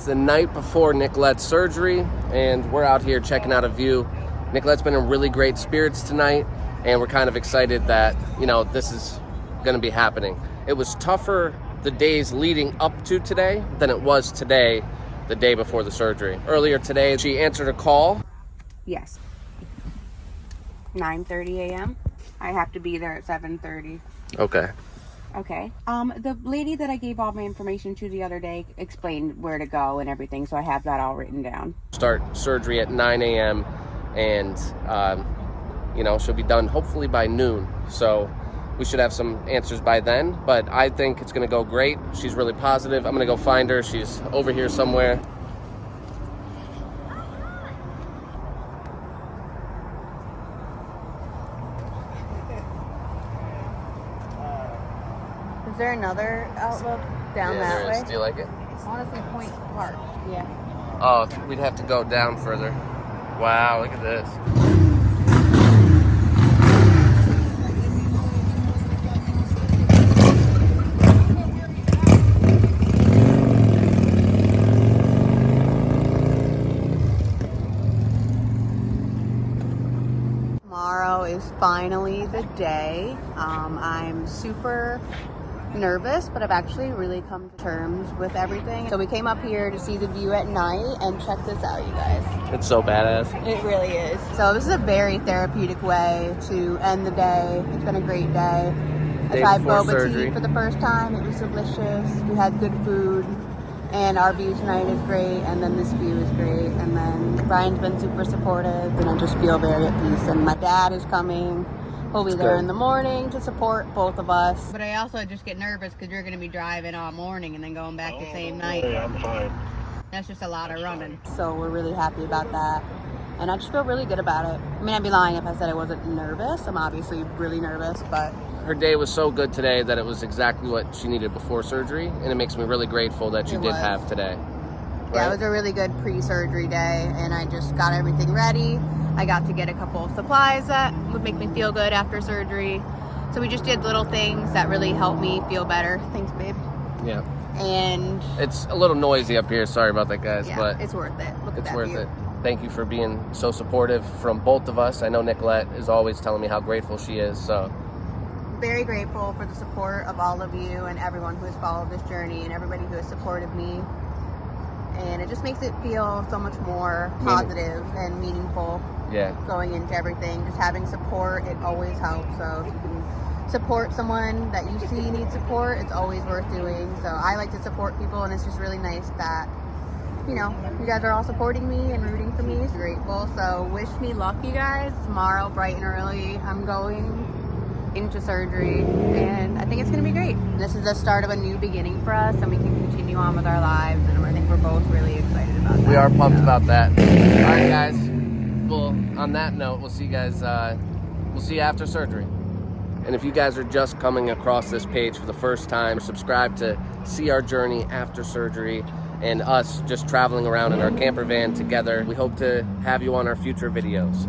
It's the night before Nicolette's surgery, and we're out here checking out a view. Nicolette's been in really great spirits tonight, and we're kind of excited that, you know, this is going to be happening. It was tougher the days leading up to today than it was today, the day before the surgery. Earlier today, she answered a call. Yes. 9:30 a.m. I have to be there at 7:30. Okay. Okay. The lady that I gave all my information to the other day explained where to go and everything, so I have that all written down. Start surgery at 9 a.m. and, you know, she'll be done hopefully by noon. So we should have some answers by then, but I think it's going to go great. She's really positive. I'm going to go find her. She's over here somewhere. Is there another outlook down that way? Do you like it? Honestly, Point Park. Yeah. Oh, we'd have to go down further. Wow, look at this. Tomorrow is finally the day. I'm super nervous, but I've actually really come to terms with everything. So we came up here to see the view at night, and check this out, you guys. It's so badass. It really is. So this is a very therapeutic way to end the day. It's been a great day. I tried boba tea for the first time. It was delicious. We had good food, and our view tonight is great, and then this view is great, and then Brian's been super supportive, and I just feel very at peace. And my dad is coming. He'll be there in the morning to support both of us. But I also just get nervous because you're going to be driving all morning and then going back the same night. I'm fine. That's just a lot of running. So we're really happy about that. And I just feel really good about it. I mean, I'd be lying if I said I wasn't nervous. I'm obviously really nervous, but... Her day was so good today that it was exactly what she needed before surgery, and it makes me really grateful that she did have today. Right? Yeah, it was a really good pre-surgery day, and I just got everything ready. I got to get a couple of supplies that would make me feel good after surgery. So we just did little things that really helped me feel better. Thanks, babe. Yeah. And... it's a little noisy up here. Sorry about that, guys. Yeah, but it's worth it. Look at it's that worth view. it. Thank you for being so supportive from both of us. I know Nicolette is always telling me how grateful she is, so... very grateful for the support of all of you and everyone who has followed this journey and everybody who has supported me. And it just makes it feel so much more positive and meaningful. Yeah. Going into everything, just having support, it always helps. So if you can support someone that you see needs support, it's always worth doing. So I like to support people, and it's just really nice that, you know, you guys are all supporting me and rooting for me. It's grateful. So wish me luck, you guys. Tomorrow, bright and early, I'm going into surgery, and I think it's going to be great. This is the start of a new beginning for us, and we can continue on with our lives, and I think we're both really excited about that. We are pumped about that. All right, guys. Well, on that note, we'll see you guys, we'll see you after surgery. And if you guys are just coming across this page for the first time, subscribe to see our journey after surgery and us just traveling around in our camper van together. We hope to have you on our future videos.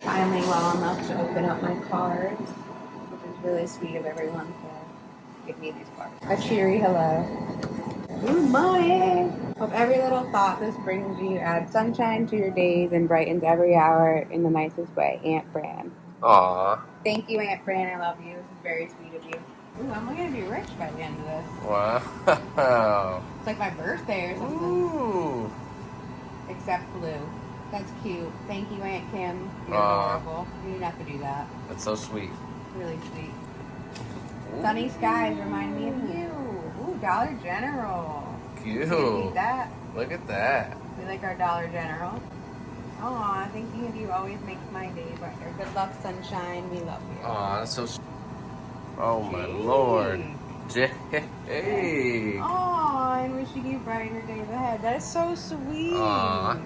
Finally well enough to open up my cards, which is really sweet of everyone to give me these cards. A cheery hello. Good morning. Hope every little thought this brings you adds sunshine to your days and brightens every hour in the nicest way. Aunt Fran. Aww. Thank you, Aunt Fran. I love you. This is very sweet of you. Ooh, I'm going to be rich by the end of this. Wow. It's like my birthday or something. Ooh. Except blue. That's cute. Thank you, Aunt Kim. You're adorable. You didn't have to do that. That's so sweet. Really sweet. Ooh. Sunny skies remind me of you. Ooh, Dollar General. Cute. You need that. Look at that. We like our Dollar General. Aw, thinking of you always makes my day brighter. Good luck, sunshine. We love you. Aw, that's so sweet. Oh, my Lord. Jake. Aw, and wishing you brighter days ahead. That is so sweet. Aw.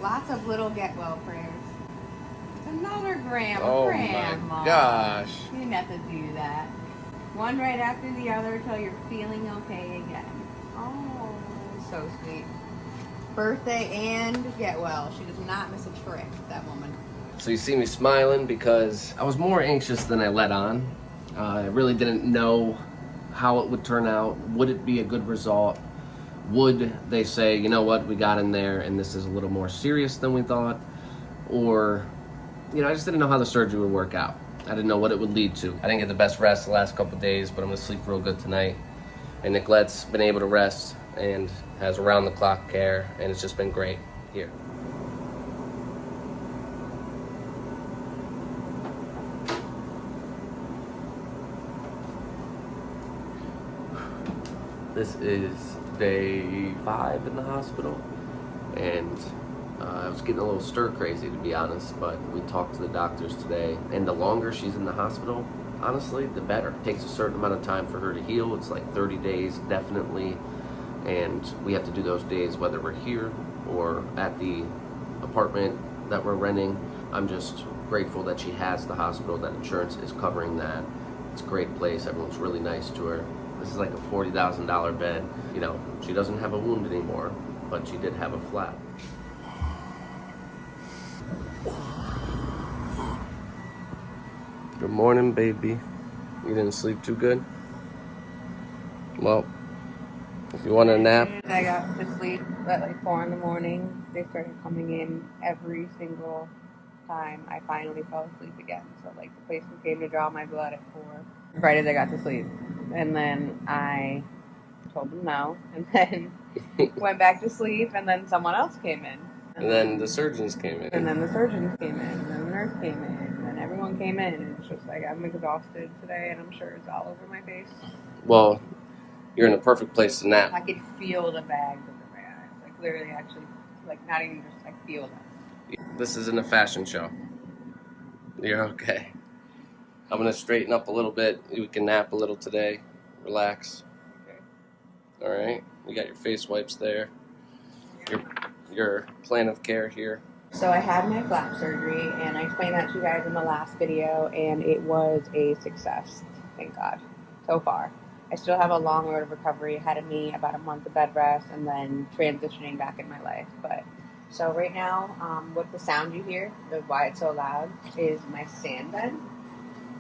Lots of little get well prayers. Another grandma. Oh Grandma. my gosh. You didn't have to do that. One right after the other till you're feeling okay again. Oh, so sweet. Birthday and get well. She does not miss a trick, that woman. So you see me smiling because I was more anxious than I let on. I really didn't know how it would turn out. Would it be a good result? Would they say, you know what, we got in there and this is a little more serious than we thought? Or, you know, I just didn't know how the surgery would work out. I didn't know what it would lead to. I didn't get the best rest the last couple of days, but I'm gonna sleep real good tonight. And Nicolette's been able to rest and has around the clock care, and it's just been great here. This is day 5 in the hospital, and I was getting a little stir crazy, to be honest, but we talked to the doctors today, and the longer she's in the hospital, honestly, the better. It takes a certain amount of time for her to heal. It's like 30 days, definitely, and we have to do those days whether we're here or at the apartment that we're renting. I'm just grateful that she has the hospital, that insurance is covering that. It's a great place. Everyone's really nice to her. This is like a $40,000 bed. You know, she doesn't have a wound anymore, but she did have a flap. Good morning, baby. You didn't sleep too good? Well, if you want a nap. I got to sleep at like 4 in the morning. They started coming in every single time I finally fell asleep again. So like the patient came to draw my blood at 4. Right as I got to sleep. And then I told them no. And then went back to sleep, and then someone else came in. And then the surgeons came in. And then the surgeons came in. And then the nurse came in. And then everyone came in. And it's just like I'm exhausted today, and I'm sure it's all over my face. Well, you're in a perfect place to nap. I could feel the bags under my eyes. Like literally, actually, like not even just, I feel them. This isn't a fashion show. You're okay. I'm gonna straighten up a little bit. We can nap a little today. Relax. Okay. All right. You got your face wipes there. Your plan of care here. So I had my flap surgery, and I explained that to you guys in the last video, and it was a success. Thank God. So far. I still have a long road of recovery ahead of me, about a month of bed rest, and then transitioning back in my life. But so right now, what the sound you hear, why it's so loud, is my sand bed.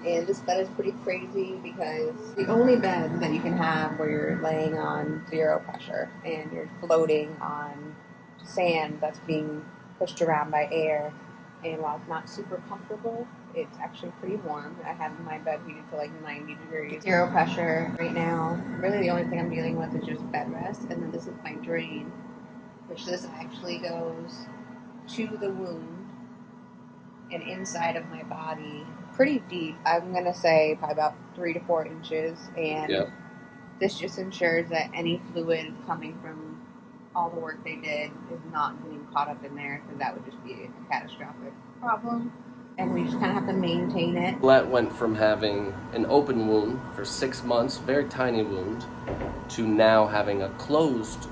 And this bed is pretty crazy because the only bed that you can have where you're laying on 0 pressure and you're floating on sand that's being pushed around by air. And while it's not super comfortable, it's actually pretty warm. I have my bed heated to like 90 degrees. 0 pressure right now. Really the only thing I'm dealing with is just bed rest. And then this is my drain, which this actually goes to the wound and inside of my body pretty deep. I'm going to say probably about 3 to 4 inches. And This just ensures that any fluid coming from all the work they did is not getting caught up in there, because that would just be a catastrophic problem. And we just kind of have to maintain it. Nicolette went from having an open wound for 6 months, very tiny wound, to now having a closed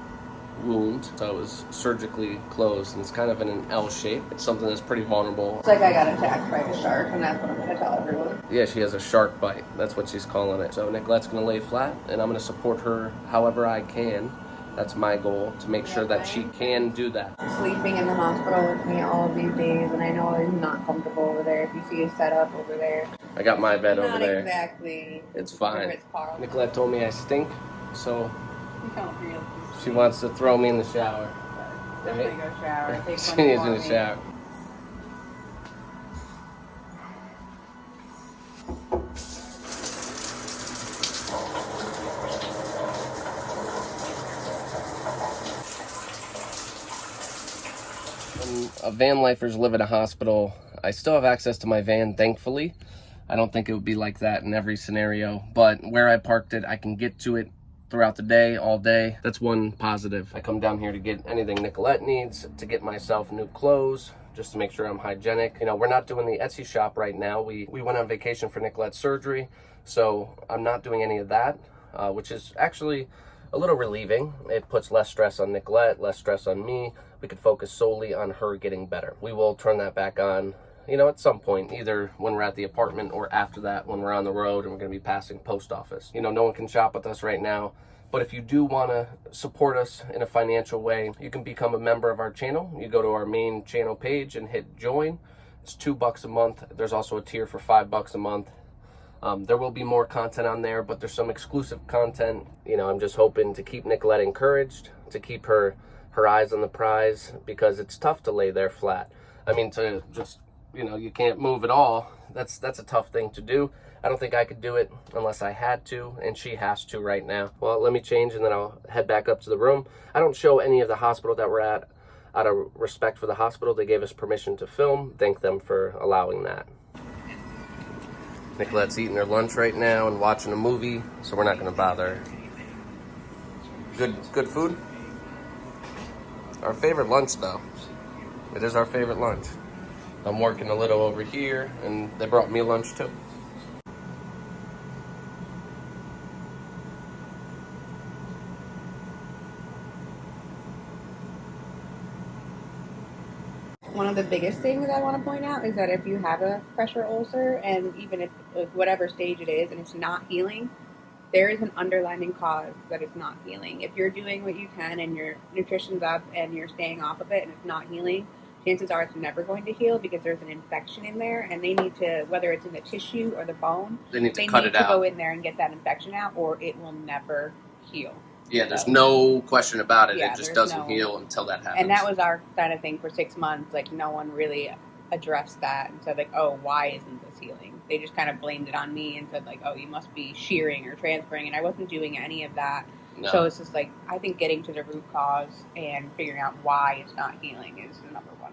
wound. So it was surgically closed, and it's kind of in an L shape. It's something that's pretty vulnerable. It's like I got attacked by a shark, and that's what I'm going to tell everyone. Yeah, she has a shark bite. That's what she's calling it. So Nicolette's going to lay flat, and I'm going to support her however I can. That's my goal, to make sure that she can do that. Sleeping in the hospital with me all of these days, and I know it's not comfortable over there. If you see a setup over there, I got my bed over there. Not exactly. It's fine. Nicolette told me I stink, so she wants to throw me in the shower. Definitely go shower. Take She needs in the shower. Van lifers live in a hospital. I still have access to my van, thankfully. I don't think it would be like that in every scenario, but where I parked it, I can get to it throughout the day, all day. That's one positive. I come down here to get anything Nicolette needs, to get myself new clothes, just to make sure I'm hygienic. You know, we're not doing the Etsy shop right now. We went on vacation for Nicolette's surgery, so I'm not doing any of that, which is actually a little relieving. It puts less stress on Nicolette, less stress on me. We could focus solely on her getting better. We will turn that back on, you know, at some point, either when we're at the apartment or after that when we're on the road and we're gonna be passing post office. You know, no one can shop with us right now, but if you do wanna support us in a financial way, you can become a member of our channel. You go to our main channel page and hit join. It's $2 a month. There's also a tier for $5 a month. There will be more content on there, but there's some exclusive content. You know, I'm just hoping to keep Nicolette encouraged, to keep her eyes on the prize, because it's tough to lay there flat. I mean, to just, you know, you can't move at all. That's a tough thing to do. I don't think I could do it unless I had to, and she has to right now. Well, let me change and then I'll head back up to the room. I don't show any of the hospital that we're at out of respect for the hospital. They gave us permission to film. Thank them for allowing that. Nicolette's eating her lunch right now and watching a movie, so we're not going to bother. Good food? Our favorite lunch, though. It is our favorite lunch. I'm working a little over here, and they brought me lunch, too. One of the biggest things I want to point out is that if you have a pressure ulcer, and even if whatever stage it is and it's not healing, there is an underlying cause that it's not healing. If you're doing what you can and your nutrition's up and you're staying off of it and it's not healing, chances are it's never going to heal because there's an infection in there, and they need to, whether it's in the tissue or the bone, they need to cut it out. Go in there and get that infection out, or it will never heal. Yeah, there's no question about it. Yeah, it just doesn't heal until that happens. And that was our kind of thing for 6 months. Like, no one really addressed that and said, like, oh, why isn't this healing? They just kind of blamed it on me and said, like, oh, you must be shearing or transferring. And I wasn't doing any of that. No. So it's just like, I think getting to the root cause and figuring out why it's not healing is the number one.